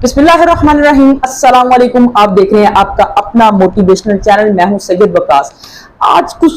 बिस्मिल्लाहिर्रहमानिर्रहीम, अस्सलाम वालेकुम। आप देख रहे हैं आपका अपना मोटिवेशनल चैनल। मैं हूं सैयद वकास। आज कुछ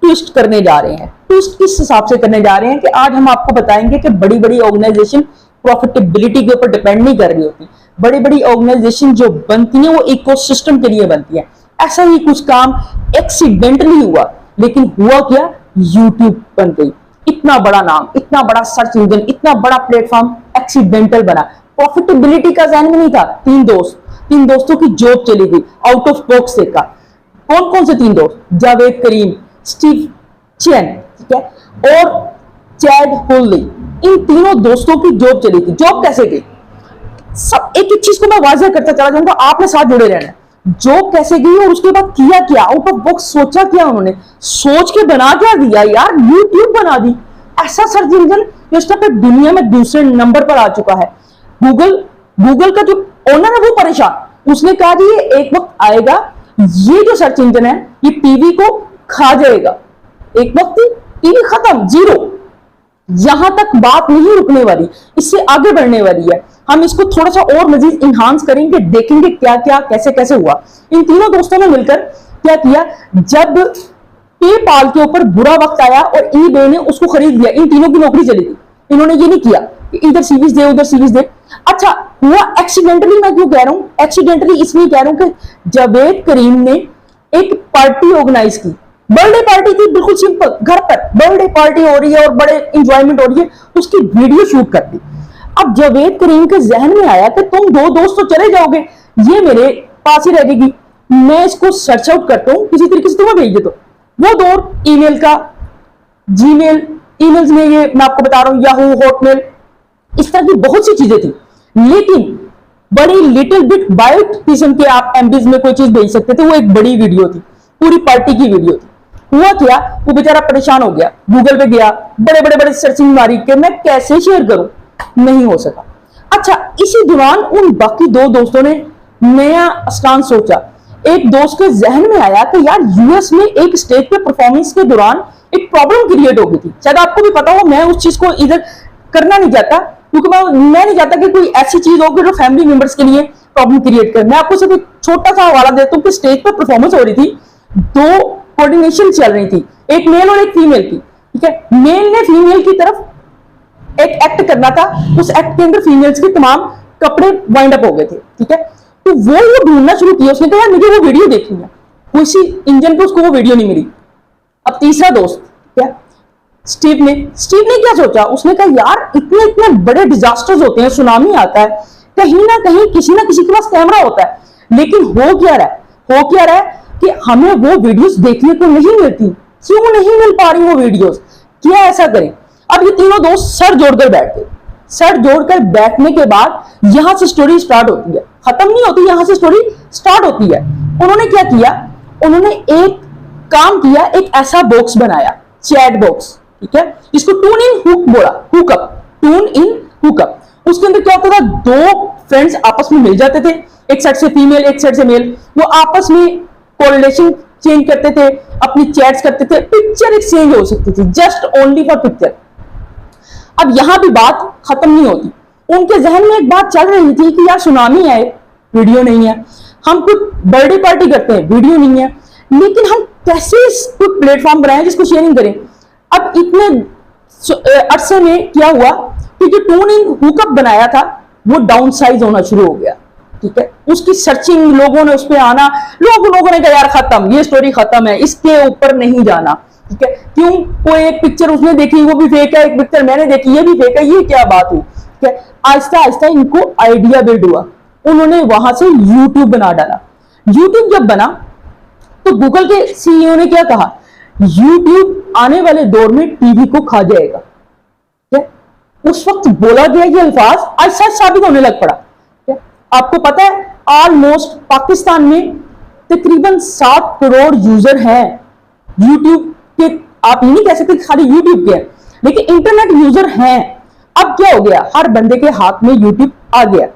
ट्विस्ट करने जा रहे हैं। ट्विस्ट किस हिसाब से करने जा रहे हैं कि आज हम आपको बताएंगे कि बड़ी बड़ी ऑर्गेनाइजेशन प्रॉफिटेबिलिटी के ऊपर डिपेंड नहीं कर रही होती। बड़ी बड़ी ऑर्गेनाइजेशन जो बनती है वो इकोसिस्टम के लिए बनती है। ऐसा ही कुछ काम एक्सीडेंटली हुआ, लेकिन हुआ क्या, यूट्यूब बन गई। इतना बड़ा नाम, इतना बड़ा सर्च इंजन, इतना बड़ा प्लेटफॉर्म एक्सीडेंटल बना। प्रॉफिटेबिलिटी का ज़हन में नहीं था। तीन दोस्तों की जॉब चली गई आउट ऑफ बॉक्स देखा। कौन कौन से तीन दोस्त? जावेद करीम, स्टीव चेन, ठीक है, और चैड होली। इन तीनों दोस्तों की जॉब चली गई। जॉब कैसे गई? सब एक एक चीज को मैं वाज़ह करता चला जाऊंगा, आपने साथ जुड़े रहना। जॉब कैसे गई और उसके बाद किया क्या, आउट ऑफ बॉक्स सोचा क्या उन्होंने, सोच के बना क्या दिया यार, यूट्यूब बना दी। ऐसा सर्च इंजन जो इस टाइम पे दुनिया में दूसरे नंबर पर आ चुका है। गूगल का जो ओनर है वो परेशान। उसने कहा कि ये एक वक्त आएगा, ये जो सर्च इंजन है ये टीवी को खा जाएगा। एक वक्त टीवी खत्म, जीरो। यहां तक बात नहीं रुकने वाली, इससे आगे बढ़ने वाली है। हम इसको थोड़ा सा और मजीद इन्हांस करेंगे, देखेंगे क्या क्या कैसे कैसे हुआ। इन तीनों दोस्तों ने मिलकर क्या किया, जब पेपाल के ऊपर बुरा वक्त आया और ईबे ने उसको खरीद लिया, इन तीनों की नौकरी चली गई। इन्होंने ये नहीं किया कि इधर सीरीज दे उधर सीरीज दे। अच्छा हुआ एक्सीडेंटली। मैं क्यों कह रहा हूं एक्सीडेंटली? इसलिए कह रहा हूं कि जावेद करीम ने एक पार्टी ऑर्गेनाइज की। बर्थडे पार्टी थी, बिल्कुल सिंपल, घर पर बर्थडे पार्टी हो रही है और बड़े इंजॉयमेंट हो रही है, उसकी वीडियो शूट कर दी। अब जावेद करीम के जहन में आया कि तुम दो दोस्त तो चले जाओगे, ये मेरे पास ही रहेगी, मैं इसको सर्च आउट करता हूं, किसी तरीके से तुम्हें भेज देता हूं। वो दौर ईमेल का, जीमेल, ईमेल्स में ये मैं आपको बता रहा हूं, याहू, हॉटमेल, इस तरह की बहुत सी चीजें थी। लेकिन बड़ी लिटिल बिट बाइट किस्म के आप एमबीज में कोई चीज भेज सकते थे। वो एक बड़ी वीडियो थी, पूरी पार्टी की वीडियो थी। हुआ क्या, वो बेचारा परेशान हो गया, गूगल पे गया, बड़े बड़े बड़े सर्चिंग मारी कि मैं कैसे शेयर करूं, नहीं हो सका। अच्छा, इसी दौरान उन बाकी दो दोस्तों ने नया स्टांस सोचा। एक दोस्त के जहन में आया कि यार यूएस में एक स्टेज पे परफॉर्मेंस के दौरान एक प्रॉब्लम क्रिएट हो गई थी। शायद आपको भी पता हो, मैं उस चीज को इधर करना नहीं चाहता क्योंकि मैं नहीं चाहता कि कोई ऐसी चीज हो कि जो फैमिली मेंबर्स के लिए प्रॉब्लम क्रिएट करे। मैं आपको सिर्फ एक छोटा सा हवाला देता हूँ कि स्टेज पर परफॉर्मेंस हो रही थी, दो कोऑर्डिनेशन चल रही थी, एक मेल और एक फीमेल की, ठीक है। मेल ने फीमेल की तरफ एक एक्ट करना था, उस एक्ट के अंदर फीमेल्स के तमाम कपड़े वाइंड अप हो गए थे, ठीक है। तो वो ढूंढना शुरू किया, उसने कहा मुझे वो वीडियो देखनी है। किसी इंजन पे उसको वो वीडियो नहीं मिली। अब तीसरा दोस्त क्या, स्टीव ने क्या सोचा, उसने कहा यार इतने इतने बड़े डिजास्टर्स होते हैं, सुनामी आता है, कहीं ना कहीं किसी ना किसी के पास कैमरा होता है, लेकिन हो क्या रहा है कि हमें वो वीडियोस देखने को नहीं मिलती। क्यों नहीं मिल पा रही वो वीडियोस, क्या ऐसा करें? अब ये तीनों दोस्त सर जोड़कर बैठ गए। सर जोड़कर बैठने के बाद यहां से स्टोरी स्टार्ट होती है, खत्म नहीं होती, यहां से स्टोरी स्टार्ट होती है। उन्होंने क्या किया, उन्होंने एक काम किया, एक ऐसा बॉक्स बनाया, चैट बॉक्स, ठीक है, जिसको टून इन हुक बोला, टून इन हुकअप। उसके अंदर क्या होता था, दो फ्रेंड्स आपस में मिल जाते थे, एक साइड से फीमेल एक साइड से मेल, वो आपस में कोरिलेशन चेंज करते थे, अपनी चैट्स करते थे, पिक्चर एक्सचेंज हो सकती थी, जस्ट ओनली फॉर पिक्चर। अब यहां भी बात खत्म नहीं होती। उनके जहन में एक बात चल रही थी कि यार सुनामी आए, वीडियो नहीं है, हम कुछ बर्थडे पार्टी करते हैं, वीडियो नहीं है, लेकिन हम कैसे कोई प्लेटफॉर्म बनाएं जिसको शेयरिंग करें। अब इतने अरसे में क्या हुआ कि जो टून इन हुकअप बनाया था वो डाउन साइज होना शुरू हो गया, ठीक है। उसकी सर्चिंग, लोगों ने उस पर आना, लोगों ने कहा यार खत्म, ये स्टोरी खत्म है, इसके ऊपर नहीं जाना, ठीक है। क्यों, कोई एक पिक्चर उसने देखी वो भी फेक है, एक पिक्चर मैंने देखी ये भी फेक है, ये क्या बात हुई, ठीक है। आहिस्ता आहिस्ता इनको आइडिया बिल्ड हुआ, उन्होंने वहां से यूट्यूब बना डाला। यूट्यूब जब बना तो गूगल के सीईओ ने क्या कहा, यूट्यूब आने वाले दौर में टीवी को खा जाएगा, ठीक है। उस वक्त बोला गया ये अल्फाज आज सच साबित होने लग पड़ा, ठीक है। आपको पता है ऑलमोस्ट पाकिस्तान में तकरीबन 7 करोड़ यूजर हैं यूट्यूब के। आप ये नहीं कह सकते खाली यूट्यूब के, लेकिन इंटरनेट यूजर हैं। अब क्या हो गया, हर बंदे के हाथ में यूट्यूब आ गया।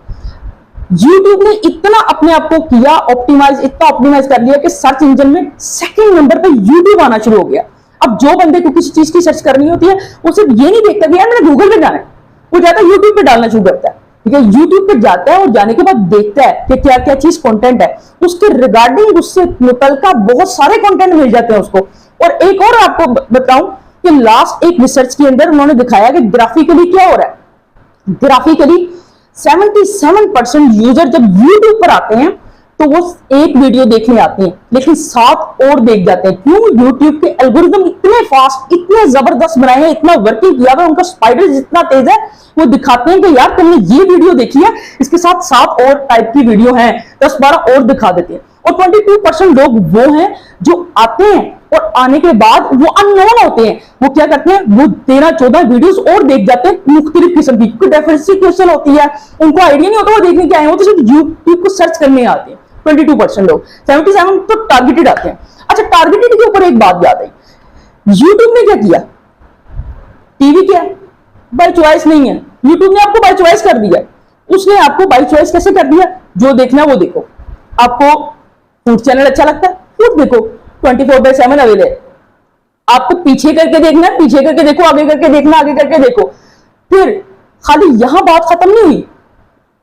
यूट्यूब ने इतना अपने आप को किया ऑप्टिमाइज, इतना ऑप्टिमाइज कर लिया कि सर्च इंजन में सेकंड नंबर पे यूट्यूब आना शुरू हो गया। अब जो बंदे को किसी चीज की सर्च करनी होती है वो सिर्फ ये नहीं देखता कि यार मैंने गूगल पे जाना है, वो जाता है यूट्यूब पे डालना शुरू करता है। ठीक है, यूट्यूब पे जाता है और जाने के बाद देखता है कि क्या क्या चीज कंटेंट है, उसके रिगार्डिंग उससे मुतल का बहुत सारे कंटेंट मिल जाते हैं उसको। और एक और आपको बताऊं कि लास्ट एक रिसर्च के अंदर उन्होंने दिखाया कि ग्राफिकली क्या हो रहा है। ग्राफिकली 77% यूजर जब यूट्यूब पर आते हैं तो वो एक वीडियो देखने आते हैं, लेकिन 7 और देख जाते हैं। क्यों? यूट्यूब के एल्गोरिदम इतने फास्ट, इतने जबरदस्त बनाए हैं, इतना वर्किंग किया हुआ, उनका स्पाइडर जितना तेज है, वो दिखाते हैं कि यार तुमने ये वीडियो देखी है, इसके साथ 7 और टाइप की वीडियो हैं, 10-12 और दिखा देते हैं। और 22% लोग वो हैं जो आते हैं और आने के बाद वो अननोन होते हैं, वो क्या करते हैं, वो 13-14 वीडियोस और देख जाते हैं मुख्तलिफ किस्म की, क्योंकि डेफिनेटली क्वेश्चन होती है, उनको आइडिया नहीं होता वो देखने के आए हो, तो सिर्फ यूट्यूब को सर्च करने आते हैं 22% लोग। 77 तो टारगेटेड आते हैं। अच्छा, टारगेटेड के ऊपर एक बात याद आई, यूट्यूब ने क्या किया, टीवी क्या है, बाय चॉइस नहीं है, यूट्यूब ने आपको बाय चॉइस कर दिया। उसने आपको बाय चॉइस कैसे कर दिया, जो देखना है वो देखो। आपको फूड चैनल अच्छा लगता है, फूड देखो, 24/7 अवेलेबल है। आपको पीछे करके देखना है, पीछे करके देखो, आगे करके देखना, आगे करके देखो। फिर खाली यहां बात खत्म नहीं हुई,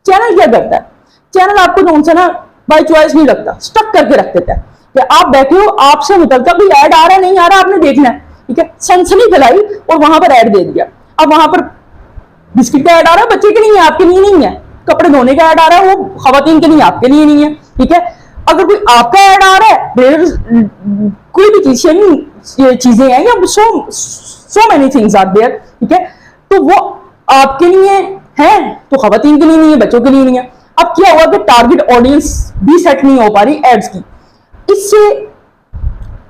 चैनल क्या करता है, चैनल आपको कौन सा ना बाय चॉइस नहीं रखता, स्टक करके रख देता है कि आप बैठे हो, आपसे मुतलका कोई ऐड आ रहा है नहीं आ रहा, आपने देखना है, ठीक है, सनसनी फैलाई और वहां पर ऐड दे दिया। अब वहां पर बिस्किट का ऐड आ रहा है, बच्चे के लिए, आपके लिए नहीं है। कपड़े धोने का ऐड आ रहा है, वो खवातीन के लिए, आपके लिए नहीं है, ठीक है। अगर कोई आपका ऐड आ रहा है, कोई भी चीजें हैं या so many things are there, ठीक है, तो वो आपके लिए है तो खवातीन के लिए नहीं है, बच्चों के लिए नहीं है। अब क्या हुआ कि टारगेट ऑडियंस भी सेट नहीं हो पा रही एड्स की। इससे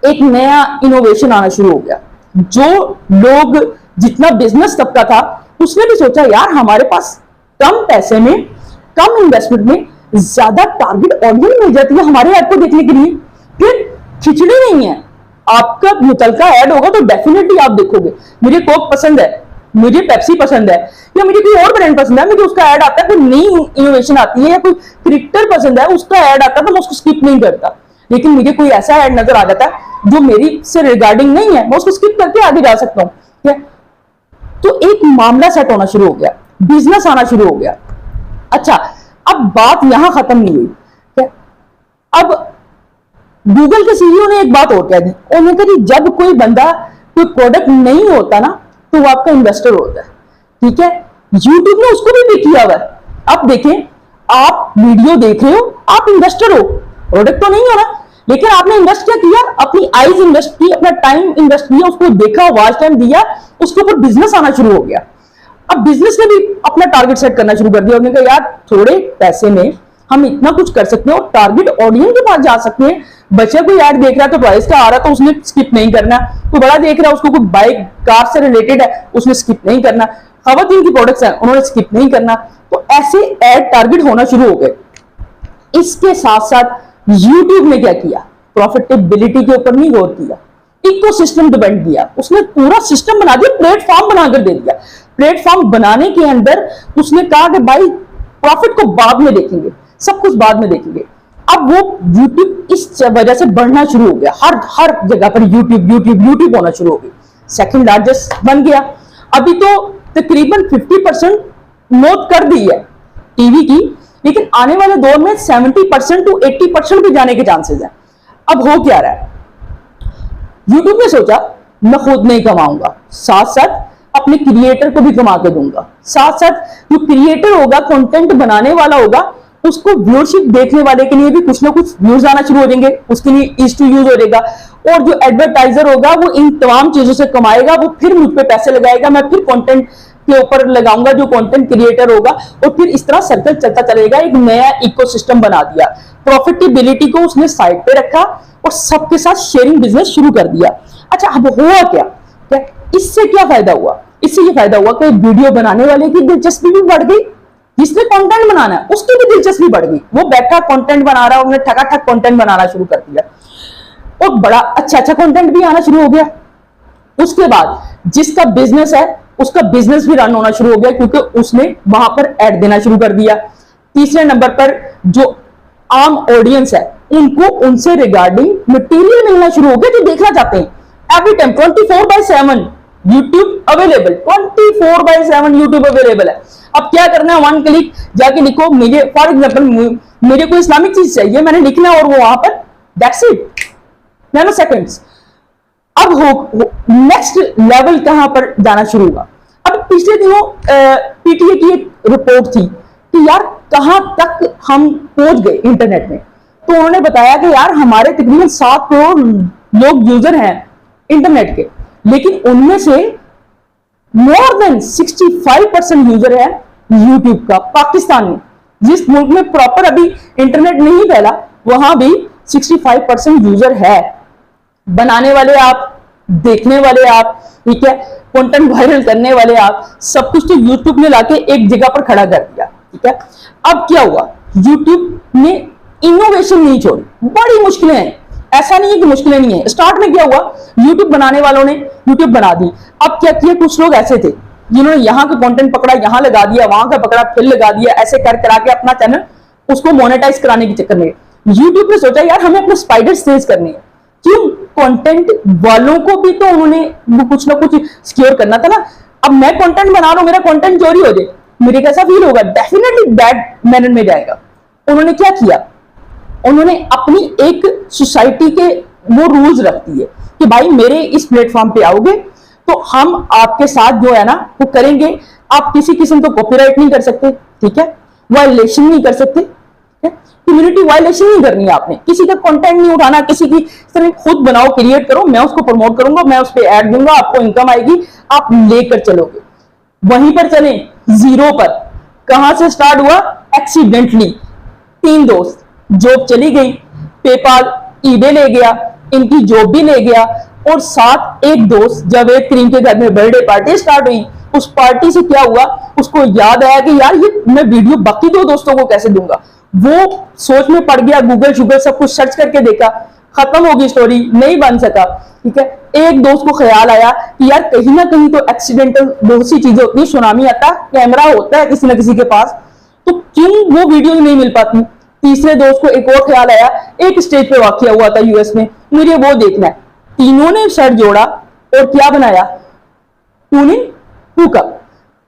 एक नया इनोवेशन आना शुरू हो गया। जो लोग, जितना बिजनेस तबका था, उसने भी सोचा यार हमारे पास कम पैसे में, कम इन्वेस्टमेंट में ज्यादा टारगेट ऑडियंस मिल जाती है हमारे ऐड को देखने के लिए। फिर खिचड़ी नहीं है, आपका मुतलका ऐड होगा तो डेफिनेटली आप देखोगे। मुझे कोक पसंद है, मुझे पेप्सी पसंद है, या मुझे कोई और ब्रांड पसंद है, मुझे उसका ऐड आता है, कोई नई इनोवेशन आती है, या कोई क्रिकेटर पसंद है उसका ऐड आता है, तो मैं उसको स्किप नहीं करता। लेकिन मुझे कोई ऐसा ऐड नजर आ जाता है जो मेरी से रिगार्डिंग नहीं है, मैं उसको स्किप करके आगे जा सकता हूं। तो एक मामला सेट होना शुरू हो गया, बिजनेस आना शुरू हो गया। अच्छा, अब बात यहां खत्म नहीं हुई, क्या अब गूगल के सीईओ ने एक बात और कह दी, उन्होंने कहा कि जब कोई बंदा कोई प्रोडक्ट नहीं होता ना तो वो आपका इन्वेस्टर होता है, ठीक है। यूट्यूब ने उसको भी किया हुआ है। अब देखें, आप वीडियो देख रहे हो, आप इन्वेस्टर हो, प्रोडक्ट तो नहीं हो ना, लेकिन आपने इन्वेस्ट क्या किया, अपनी आइज इन्वेस्ट की, अपना टाइम इन्वेस्ट किया, उसको देखा, वॉच टाइम दिया, उसके ऊपर बिजनेस आना शुरू हो गया। अब बिजनेस ने भी अपना टारगेट सेट करना शुरू कर दिया। उन्होंने कहा यार थोड़े पैसे में हम इतना कुछ कर सकते हैं और टारगेट ऑडियंस के पास जा सकते हैं। बच्चा कोई ऐड देख रहा है तो प्राइस का आ रहा, तो उसने स्किप नहीं करना। कोई बड़ा देख रहा है, उसको कोई बाइक कार से रिलेटेड है, उसने स्किप नहीं करना। खवातीन की प्रोडक्ट्स हैं, उन्होंने स्किप नहीं करना। तो ऐसे ऐड टारगेट होना शुरू हो गए। इसके साथ साथ यूट्यूब ने क्या किया, प्रॉफिटेबिलिटी के ऊपर नहीं गौर किया, इकोसिस्टम डिपेंड किया। उसने पूरा सिस्टम बना दिया, प्लेटफॉर्म बनाकर दे दिया। प्लेटफॉर्म बनाने के अंदर उसने कहा कि भाई प्रॉफिट को बाद में देखेंगे, सब कुछ बाद में देखेंगे। अब वो यूट्यूब इस वजह से बढ़ना शुरू हो गया, हर जगह पर यूट्यूब यूट्यूब यूट्यूब होना शुरू हो गया, सेकंड लार्जेस्ट बन गया। अभी तो तकरीबन 50% मौत कर दी है टीवी की, लेकिन आने वाले दौर में 70% to 80% भी जाने के चांसेस हैं। अब हो क्या रहा है, यूट्यूब ने सोचा मैं खुद नहीं कमाऊंगा, साथ साथ अपने क्रिएटर को भी कमा के दूंगा। साथ साथ जो क्रिएटर होगा, कंटेंट बनाने वाला होगा, उसको व्यूअरशिप देखने वाले के लिए भी कुछ ना कुछ व्यूज आना शुरू हो जाएंगे, उसके लिए ईज टू यूज हो जाएगा। और जो एडवर्टाइजर होगा वो इन तमाम चीजों से कमाएगा, वो फिर मुझ पे पैसे लगाएगा, मैं फिर कंटेंट के ऊपर लगाऊंगा जो कंटेंट क्रिएटर होगा, और फिर इस तरह सर्कल चलता चलेगा। एक नया इकोसिस्टम बना दिया। प्रॉफिटेबिलिटी को उसने साइड पे रखा और सबके साथ शेयरिंग बिजनेस शुरू कर दिया। अच्छा, अब हुआ क्या, इससे क्या फायदा हुआ, इससे ये फायदा हुआ कि वीडियो बनाने वाले की दिलचस्पी भी बढ़ गई, जिसने कंटेंट बनाना है उसकी भी दिलचस्पी बढ़ गई। वो बैठा कंटेंट बना रहा है, उन्होंने ठकाठक कंटेंट बनाना शुरू कर दिया और बड़ा अच्छा अच्छा कंटेंट भी आना शुरू हो गया। उसके बाद जिसका बिजनेस है उसका बिजनेस भी रन होना शुरू हो गया, क्योंकि उसने वहां पर ऐड देना शुरू कर दिया। तीसरे नंबर पर जो आम ऑडियंस है, उनको उनसे रिगार्डिंग मटेरियल मिलना शुरू हो गया जो देखना चाहते हैं every time 24/7। YouTube available 24/7 YouTube available है। अब क्या करना है, वन क्लिक जाके लिखो मुझे फॉर एग्जाम्पल मेरे को इस्लामिक चीज चाहिए, मैंने लिखना है और वो वहां पर दैट्स इट, नैनो सेकंड्स। अब हो नेक्स्ट लेवल कहां पर जाना शुरू हुआ। अब पिछले दिनों पीटीए की एक रिपोर्ट थी कि यार कहां तक हम पहुंच गए इंटरनेट में। तो उन्होंने बताया कि यार हमारे तकरीबन 7 करोड़ लोग यूजर हैं इंटरनेट के, लेकिन उनमें से मोर देन 65% यूजर है यूट्यूब का पाकिस्तान में। जिस मुल्क में प्रॉपर अभी इंटरनेट नहीं फैला वहां भी 65% यूजर है। बनाने वाले आप, देखने वाले आप, ठीक है, कंटेंट वायरल करने वाले आप, सब कुछ तो यूट्यूब ने लाके एक जगह पर खड़ा कर दिया, ठीक है। अब क्या हुआ, यूट्यूब ने इनोवेशन नहीं छोड़ी, बड़ी मुश्किलें हैं, ऐसा नहीं है कि मुश्किलें नहीं है। स्टार्ट में क्या हुआ, यूट्यूब बनाने वालों ने यूट्यूब बना दी। अब क्या किया, कुछ लोग ऐसे थे जिन्होंने यहाँ का कंटेंट पकड़ा, यहाँ लगा दिया, वहां का पकड़ा फिर लगा दिया, ऐसे कर करा के अपना चैनल उसको मोनेटाइज कराने के चक्कर में यूट्यूब ने सोचा यार हमें अपने स्पाइडर्स तेज करने हैं। क्यों, कंटेंट वालों को भी तो उन्होंने कुछ ना कुछ सिक्योर करना था ना। अब मैं कंटेंट बना रहा हूं, मेरा कंटेंट चोरी हो जाए, मेरे कैसा फील होगा, डेफिनेटली बैड मैनर में जाएगा। उन्होंने क्या किया, उन्होंने अपनी एक सोसाइटी के वो रूल्स रख दिए कि भाई मेरे इस प्लेटफॉर्म पे आओगे तो हम आपके साथ जो है ना वो करेंगे। आप किसी किस्म को कॉपीराइट नहीं कर सकते, ठीक है, वायलेशन नहीं कर सकते, कम्युनिटी वायलेशन नहीं करनी है, आपने किसी का कंटेंट नहीं उठाना, किसी की तरह खुद बनाओ, क्रिएट करो, मैं उसको प्रमोट करूंगा, मैं उस पर ऐड दूंगा, आपको इनकम आएगी, आप लेकर चलोगे। वहीं पर चले जीरो पर। कहां से स्टार्ट हुआ, एक्सीडेंटली 3 दोस्त, जॉब चली गई, पेपाल ईबे ले गया, इनकी जॉब भी ले गया, और साथ एक दोस्त जावेद करीम के घर में बर्थडे पार्टी स्टार्ट हुई। उस पार्टी से क्या हुआ, उसको याद आया कि यार ये मैं वीडियो बाकी 2 दोस्तों को कैसे दूंगा। वो सोच में पड़ गया, गूगल शुगल सब कुछ सर्च करके देखा, खत्म होगी स्टोरी, नहीं बन सका, ठीक है। एक दोस्त को ख्याल आया कि यार कहीं ना कहीं तो एक्सीडेंटल बहुत सी चीजें होती है, सुनामी आता, कैमरा होता है किसी ना किसी के पास, तो क्यों वो वीडियो नहीं मिल पाती। तीसरे दोस्त को एक और ख्याल आया, एक स्टेज पे वाकया हुआ था यूएस में, मुझे वो देखना है। तीनों ने सर जोड़ा और क्या बनाया, ट्यून इन हुकअप।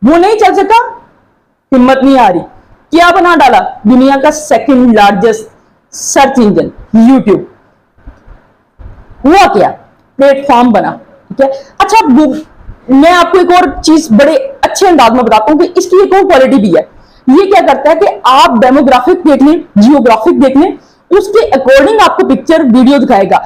वो नहीं चल सका, हिम्मत नहीं आ रही, क्या बना डाला, दुनिया का 2nd largest search engine YouTube. हुआ क्या, प्लेटफॉर्म बना, ठीक है। अच्छा, मैं आपको एक और चीज बड़े अच्छे अंदाज में बताता हूं कि इसकी एक और क्वालिटी भी है। ये क्या करता है कि आप डेमोग्राफिक देख लें, जियोग्राफिक देख लें, उसके अकॉर्डिंग आपको पिक्चर वीडियो दिखाएगा।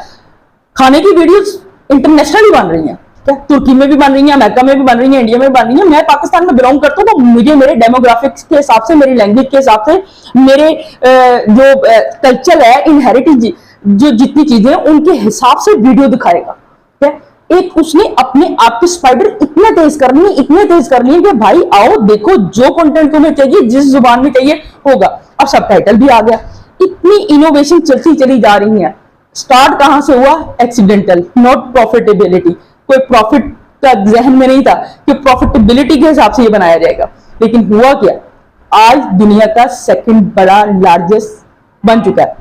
खाने की वीडियोस इंटरनेशनली बन रही हैं, तुर्की में भी बन रही है, अमेरिका में भी बन रही है, इंडिया में भी बन रही है। मैं पाकिस्तान में बिलोंग करता हूँ, तो मुझे मेरे डेमोग्राफिक्स के हिसाब से, मेरी लैंग्वेज के हिसाब से, मेरे जो कल्चर है, इनहेरिटेज, जो जितनी चीजें हैं उनके हिसाब से वीडियो दिखाएगा, ठीक है। एक उसने अपने आप की स्पाइडर इतने तेज करनी है कि भाई आओ देखो, जो कंटेंट तुम्हें चाहिए, जिस जुबान में चाहिए होगा। अब सबटाइटल भी आ गया। इतनी इनोवेशन चलती चली जा रही है। स्टार्ट कहां से हुआ, एक्सीडेंटल, नॉट प्रॉफिटेबिलिटी। कोई प्रॉफिट का जहन में नहीं था कि प्रॉफिटेबिलिटी के हिसाब से ये बनाया जाएगा, लेकिन हुआ क्या, आज दुनिया का 2nd बड़ा लार्जेस्ट बन चुका है।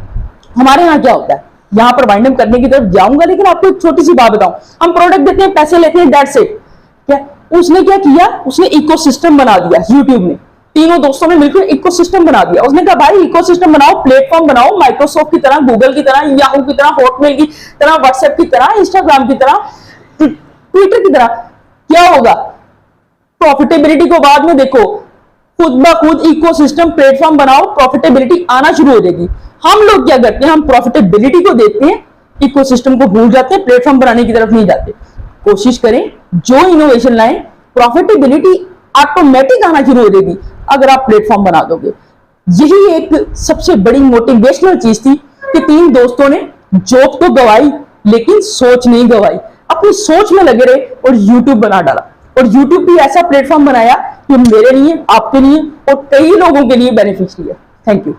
हमारे यहाँ क्या होता है, यहां पर वाइंड अप करने की तरफ जाऊंगा, लेकिन आपको एक छोटी सी बात बताऊं। हम प्रोडक्ट देते हैं, पैसे लेते हैं, दैट्स इट। क्या उसने क्या किया, उसने इकोसिस्टम बना दिया। यूट्यूब ने, तीनों दोस्तों ने मिलकर इकोसिस्टम बना दिया। उसने कहा भाई इकोसिस्टम बनाओ, प्लेटफॉर्म बनाओ, माइक्रोसॉफ्ट की तरह, गूगल की तरह, याहू की तरह, हॉटमेल की तरह, व्हाट्सएप की तरह, इंस्टाग्राम की तरह, ट्विटर की तरह। क्या होगा, प्रॉफिटेबिलिटी को बाद में देखो, खुद ब खुद इकोसिस्टम प्लेटफॉर्म बनाओ, प्रॉफिटेबिलिटी आना शुरू हो जाएगी। हम लोग क्या करते हैं, हम प्रॉफिटेबिलिटी को देखते हैं, इकोसिस्टम को भूल जाते हैं, प्लेटफॉर्म बनाने की तरफ नहीं जाते। कोशिश करें, जो इनोवेशन लाएं, प्रॉफिटेबिलिटी ऑटोमेटिक आना शुरू हो जाएगी अगर आप प्लेटफॉर्म बना दोगे। यही एक सबसे बड़ी मोटिवेशनल चीज थी कि 3 दोस्तों ने जॉब तो गवाई, लेकिन सोच नहीं गवाई, अपनी सोच में लगे रहे और यूट्यूब बना डाला। और यूट्यूब भी ऐसा प्लेटफॉर्म बनाया कि मेरे लिए, आपके लिए और कई लोगों के लिए बेनिफिशियल है। Thank you.